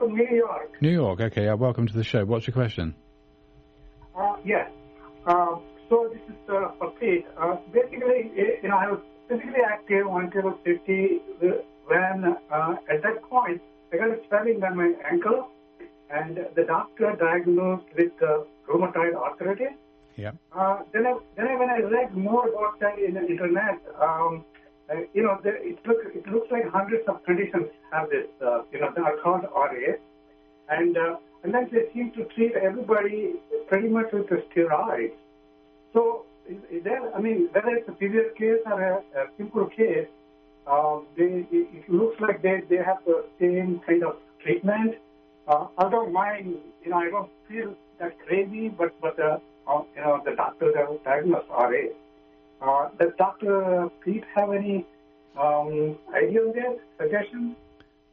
from New York. New York, okay. Welcome to the show. What's your question? Yes. So this is for Pete. Basically, I was physically active until 50 when at that point I got a swelling on my ankle, and the doctor diagnosed with rheumatoid arthritis. Yeah. Then when I read more about that in the internet, it looks like hundreds of conditions have this, that are called RA, and then they seem to treat everybody pretty much with the steroids. So, whether it's a severe case or a simple case, it looks like they have the same kind of treatment. Although mine, I don't feel that crazy, but the doctor that diagnosed RA. Does Dr. Pete have any idea on that, suggestions?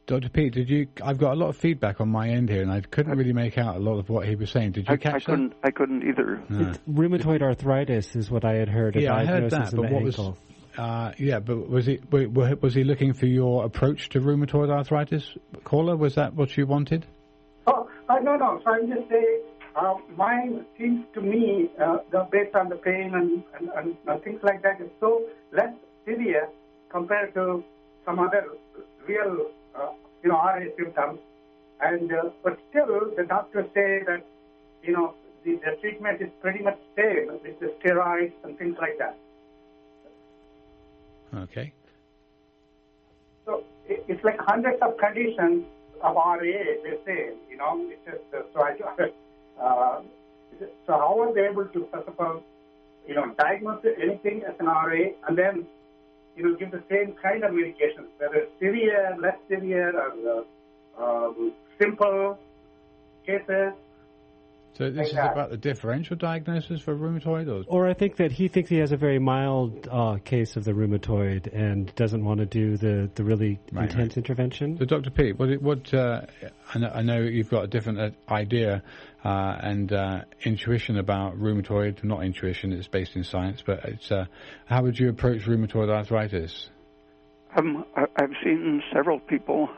Dr. Pete, I've got a lot of feedback on my end here, and I couldn't really make out a lot of what he was saying. Did you catch that? I couldn't either. No. It's rheumatoid arthritis is what I had heard. Yeah, I heard that, but what ankle. was was he looking for your approach to rheumatoid arthritis, caller? Was that what you wanted? Oh, no. So I'm just saying, mine seems to me, based on the pain and things like that, is so less severe compared to some other real, RA symptoms. And but still, the doctors say that, the treatment is pretty much same with the steroids and things like that. Okay. So it's like hundreds of conditions of RA, they say, it's just, so how are they able to, first of all, diagnose anything as an RA and then, give the same kind of medications, whether it's severe, less severe, or simple cases. So this is about the differential diagnosis for rheumatoid? Or I think that he thinks he has a very mild case of the rheumatoid and doesn't want to do the really intense intervention. So Dr. Pete, I know you've got a different idea and intuition about rheumatoid. Not intuition, it's based in science, but it's how would you approach rheumatoid arthritis? I've seen several people.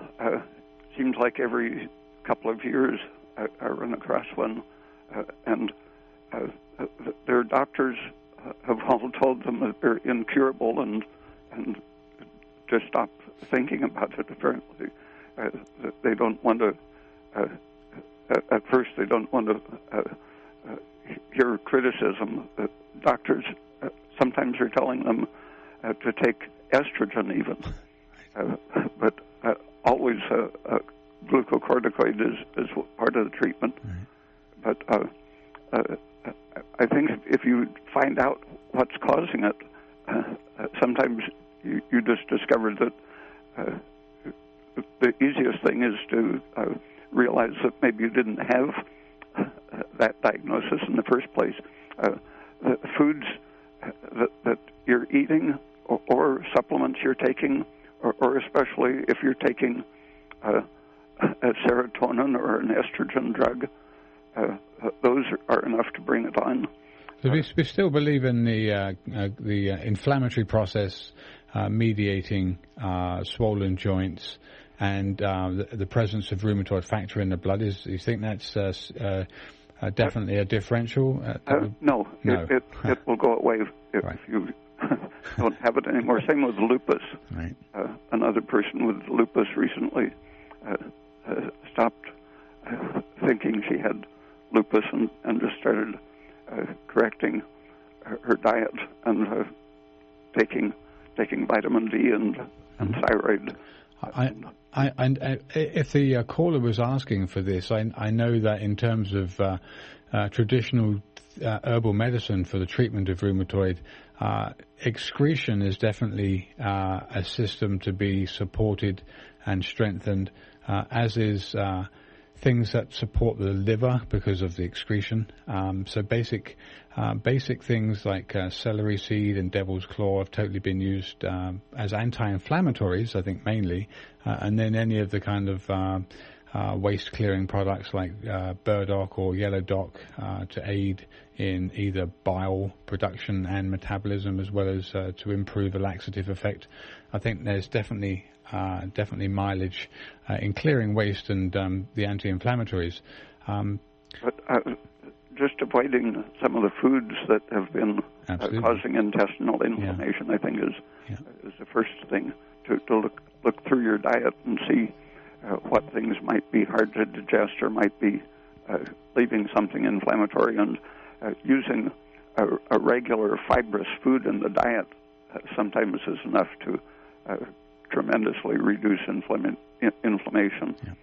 Seems like every couple of years I run across one. And their doctors have all told them that they're incurable and to stop thinking about it. Apparently, they don't want to. At first, they don't want to hear criticism. Doctors sometimes are telling them to take estrogen, even, but always glucocorticoid is part of the treatment. Right. But I think if you find out what's causing it, sometimes you just discover that the easiest thing is to realize that maybe you didn't have that diagnosis in the first place. The foods that you're eating or supplements you're taking, or especially if you're taking a serotonin or an estrogen drug, those are enough to bring it on. So we still believe in the inflammatory process mediating swollen joints and the presence of rheumatoid factor in the blood. You think that's definitely a differential? No. It will go away if you don't have it anymore. Same with lupus. Right. Another person with lupus recently stopped thinking she had lupus and just started correcting her diet and taking vitamin D and thyroid. If the caller was asking for this, I know that in terms of traditional herbal medicine for the treatment of rheumatoid, excretion is definitely a system to be supported and strengthened, as is things that support the liver because of the excretion. So basic things like celery seed and devil's claw have totally been used as anti-inflammatories, I think mainly, and then any of the kind of waste-clearing products like burdock or yellow dock to aid in either bile production and metabolism, as well as to improve the laxative effect. I think there's definitely definitely mileage in clearing waste and the anti-inflammatories. But just avoiding some of the foods that have been causing intestinal inflammation, I think, is the first thing to look through your diet and see what things might be hard to digest or might be leaving something inflammatory, and using a regular fibrous food in the diet sometimes is enough to tremendously reduce inflammation. Yeah.